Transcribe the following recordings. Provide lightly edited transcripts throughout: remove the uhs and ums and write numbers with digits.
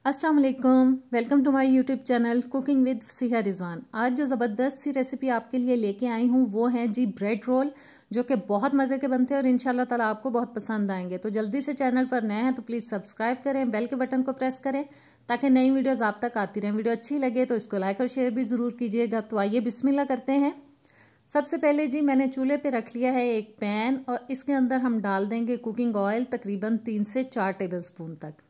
अस्सलाम वालेकुम, welcome to my YouTube channel cooking with Wasiha Rizwan. आज जो ज़बरदस्त सी रेसिपी आपके लिए लेके आई हूँ वो है जी ब्रेड रोल, जो कि बहुत मज़े के बनते हैं और इंशाल्लाह ताला आपको बहुत पसंद आएंगे। तो जल्दी से चैनल पर नए हैं तो प्लीज़ सब्सक्राइब करें, बेल के बटन को प्रेस करें ताकि नई वीडियोज़ आप तक आती रहें। वीडियो अच्छी लगे तो इसको लाइक और शेयर भी ज़रूर कीजिएगा। तो आइए बिस्मिल्लाह करते हैं। सबसे पहले जी मैंने चूल्हे पे रख लिया है एक पैन और इसके अंदर हम डाल देंगे कुकिंग ऑयल तकरीबन 3 से 4 टेबल स्पून तक।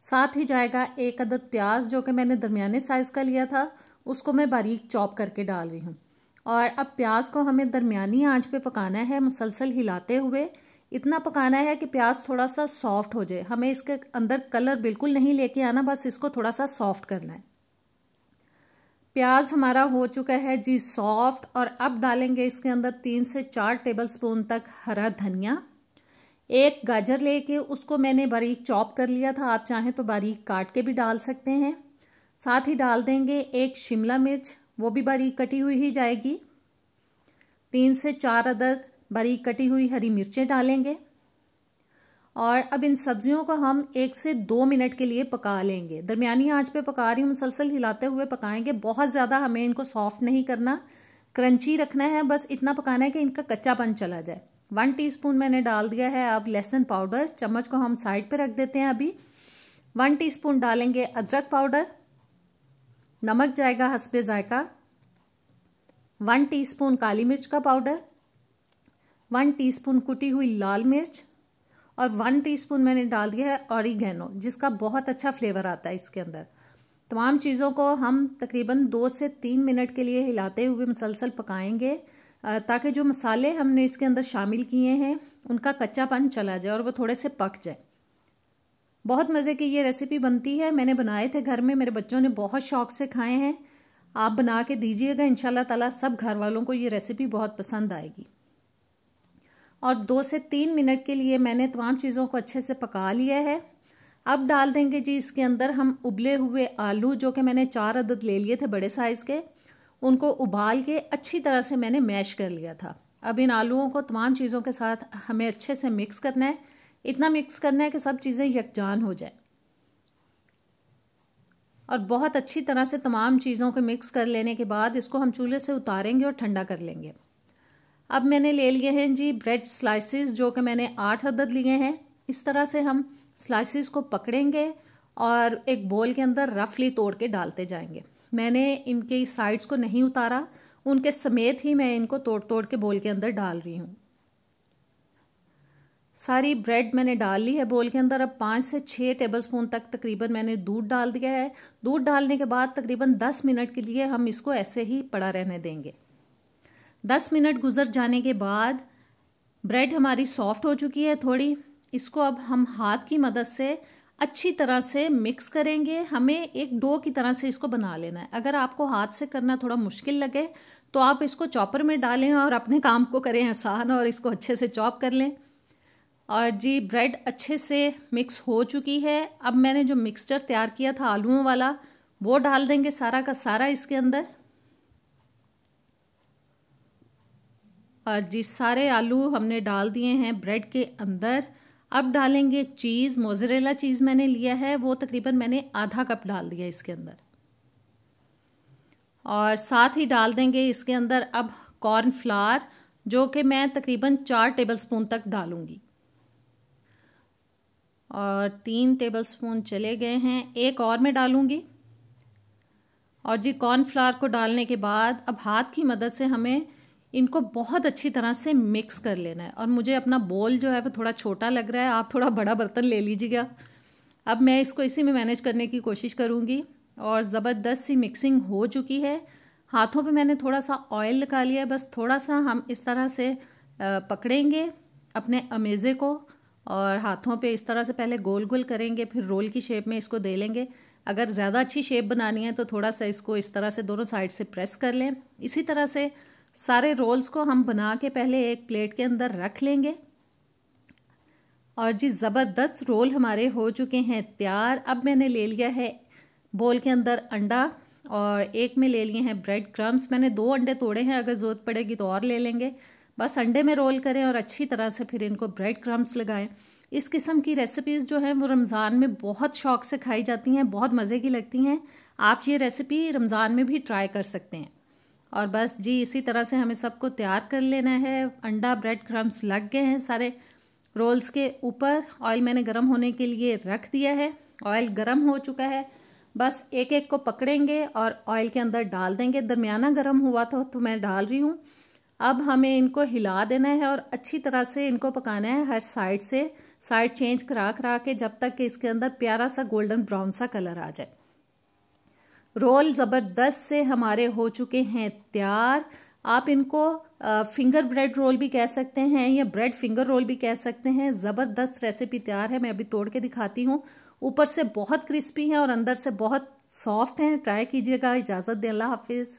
साथ ही जाएगा एक अदद प्याज जो कि मैंने दरमियाने साइज़ का लिया था, उसको मैं बारीक चॉप करके डाल रही हूँ। और अब प्याज को हमें दरमियानी आंच पे पकाना है, मुसलसल हिलाते हुए। इतना पकाना है कि प्याज थोड़ा सा सॉफ्ट हो जाए। हमें इसके अंदर कलर बिल्कुल नहीं लेके आना, बस इसको थोड़ा सा सॉफ्ट करना है। प्याज हमारा हो चुका है जी सॉफ्ट और अब डालेंगे इसके अंदर 3 से 4 टेबल स्पून तक हरा धनिया। एक गाजर लेके उसको मैंने बारीक चॉप कर लिया था, आप चाहें तो बारीक काट के भी डाल सकते हैं। साथ ही डाल देंगे एक शिमला मिर्च, वो भी बारीक कटी हुई ही जाएगी। 3 से 4 अदद बारीक कटी हुई हरी मिर्चें डालेंगे। और अब इन सब्जियों को हम 1 से 2 मिनट के लिए पका लेंगे। दरमियानी आंच पे पका रही हूँ, मुसलसल हिलाते हुए पकाएंगे। बहुत ज़्यादा हमें इनको सॉफ्ट नहीं करना, क्रंची रखना है, बस इतना पकाना है कि इनका कच्चापन चला जाए। 1 टीस्पून मैंने डाल दिया है अब लहसुन पाउडर, चम्मच को हम साइड पे रख देते हैं अभी। 1 टीस्पून डालेंगे अदरक पाउडर। नमक जाएगा हस्बे जायका। 1 टीस्पून काली मिर्च का पाउडर, 1 टीस्पून कुटी हुई लाल मिर्च और 1 टीस्पून मैंने डाल दिया है ऑरिगेनो, जिसका बहुत अच्छा फ्लेवर आता है इसके अंदर। तमाम चीज़ों को हम तकरीबन 2 से 3 मिनट के लिए हिलाते हुए मुसलसल पकाएंगे ताकि जो मसाले हमने इसके अंदर शामिल किए हैं उनका कच्चापन चला जाए और वो थोड़े से पक जाए। बहुत मज़े की ये रेसिपी बनती है, मैंने बनाए थे घर में, मेरे बच्चों ने बहुत शौक से खाए हैं। आप बना के दीजिएगा, इंशाल्लाह ताला सब घर वालों को ये रेसिपी बहुत पसंद आएगी। और 2 से 3 मिनट के लिए मैंने तमाम चीज़ों को अच्छे से पका लिया है। अब डाल देंगे जी इसके अंदर हम उबले हुए आलू, जो कि मैंने 4 अदद ले लिए थे बड़े साइज़ के, उनको उबाल के अच्छी तरह से मैंने मैश कर लिया था। अब इन आलूओं को तमाम चीज़ों के साथ हमें अच्छे से मिक्स करना है। इतना मिक्स करना है कि सब चीज़ें यकजान हो जाए। और बहुत अच्छी तरह से तमाम चीज़ों को मिक्स कर लेने के बाद इसको हम चूल्हे से उतारेंगे और ठंडा कर लेंगे। अब मैंने ले लिए हैं जी ब्रेड स्लाइसिस, जो कि मैंने 8 अदद लिए हैं। इस तरह से हम स्लाइसिस को पकड़ेंगे और एक बोल के अंदर रफली तोड़ के डालते जाएंगे। मैंने इनके साइड्स को नहीं उतारा, उनके समेत ही मैं इनको तोड़ तोड़ के बोल के अंदर डाल रही हूँ। सारी ब्रेड मैंने डाल ली है बोल के अंदर। अब 5 से 6 टेबलस्पून तक तकरीबन मैंने दूध डाल दिया है। दूध डालने के बाद तकरीबन 10 मिनट के लिए हम इसको ऐसे ही पड़ा रहने देंगे। 10 मिनट गुजर जाने के बाद ब्रेड हमारी सॉफ्ट हो चुकी है थोड़ी। इसको अब हम हाथ की मदद से अच्छी तरह से मिक्स करेंगे। हमें एक डो की तरह से इसको बना लेना है। अगर आपको हाथ से करना थोड़ा मुश्किल लगे तो आप इसको चॉपर में डालें और अपने काम को करें आसान और इसको अच्छे से चॉप कर लें। और जी ब्रेड अच्छे से मिक्स हो चुकी है। अब मैंने जो मिक्सचर तैयार किया था आलूओं वाला, वो डाल देंगे सारा का सारा इसके अंदर। और जी सारे आलू हमने डाल दिए हैं ब्रेड के अंदर। अब डालेंगे चीज़, मोज़रेला चीज़ मैंने लिया है, वो तकरीबन मैंने आधा कप डाल दिया इसके अंदर। और साथ ही डाल देंगे इसके अंदर अब कॉर्नफ्लावर, जो कि मैं तकरीबन 4 टेबलस्पून तक डालूंगी। और 3 टेबलस्पून चले गए हैं, एक और मैं डालूंगी। और जी कॉर्नफ्लावर को डालने के बाद अब हाथ की मदद से हमें इनको बहुत अच्छी तरह से मिक्स कर लेना है। और मुझे अपना बोल जो है वो थोड़ा छोटा लग रहा है, आप थोड़ा बड़ा बर्तन ले लीजिएगा। अब मैं इसको इसी में मैनेज करने की कोशिश करूँगी। और ज़बरदस्त सी मिक्सिंग हो चुकी है। हाथों पे मैंने थोड़ा सा ऑयल लगा लिया है, बस थोड़ा सा हम इस तरह से पकड़ेंगे अपने अमेज़े को और हाथों पे इस तरह से पहले गोल गोल करेंगे, फिर रोल की शेप में इसको दे लेंगे। अगर ज़्यादा अच्छी शेप बनानी है तो थोड़ा सा इसको इस तरह से दोनों साइड से प्रेस कर लें। इसी तरह से सारे रोल्स को हम बना के पहले एक प्लेट के अंदर रख लेंगे। और जी ज़बरदस्त रोल हमारे हो चुके हैं तैयार। अब मैंने ले लिया है बोल के अंदर अंडा और एक में ले लिए हैं ब्रेड क्रम्स। मैंने 2 अंडे तोड़े हैं, अगर ज़रूरत पड़ेगी तो और ले लेंगे। बस अंडे में रोल करें और अच्छी तरह से फिर इनको ब्रेड क्रम्स लगाएं। इस किस्म की रेसिपीज़ जो हैं वो रमज़ान में बहुत शौक से खाई जाती हैं, बहुत मज़े की लगती हैं। आप ये रेसिपी रमज़ान में भी ट्राई कर सकते हैं। और बस जी इसी तरह से हमें सबको तैयार कर लेना है। अंडा ब्रेड क्रम्स लग गए हैं सारे रोल्स के ऊपर। ऑयल मैंने गरम होने के लिए रख दिया है। ऑयल गरम हो चुका है, बस एक एक को पकड़ेंगे और ऑयल के अंदर डाल देंगे। दरमियाना गरम हुआ था तो मैं डाल रही हूँ। अब हमें इनको हिला देना है और अच्छी तरह से इनको पकाना है, हर साइड से साइड चेंज करा करा के, जब तक कि इसके अंदर प्यारा सा गोल्डन ब्राउन सा कलर आ जाए। रोल ज़बरदस्त से हमारे हो चुके हैं तैयार। आप इनको फिंगर ब्रेड रोल भी कह सकते हैं या ब्रेड फिंगर रोल भी कह सकते हैं। ज़बरदस्त रेसिपी तैयार है। मैं अभी तोड़ के दिखाती हूँ। ऊपर से बहुत क्रिस्पी हैं और अंदर से बहुत सॉफ्ट हैं। ट्राई कीजिएगा। इजाज़त दें, अल्लाह हाफिज़।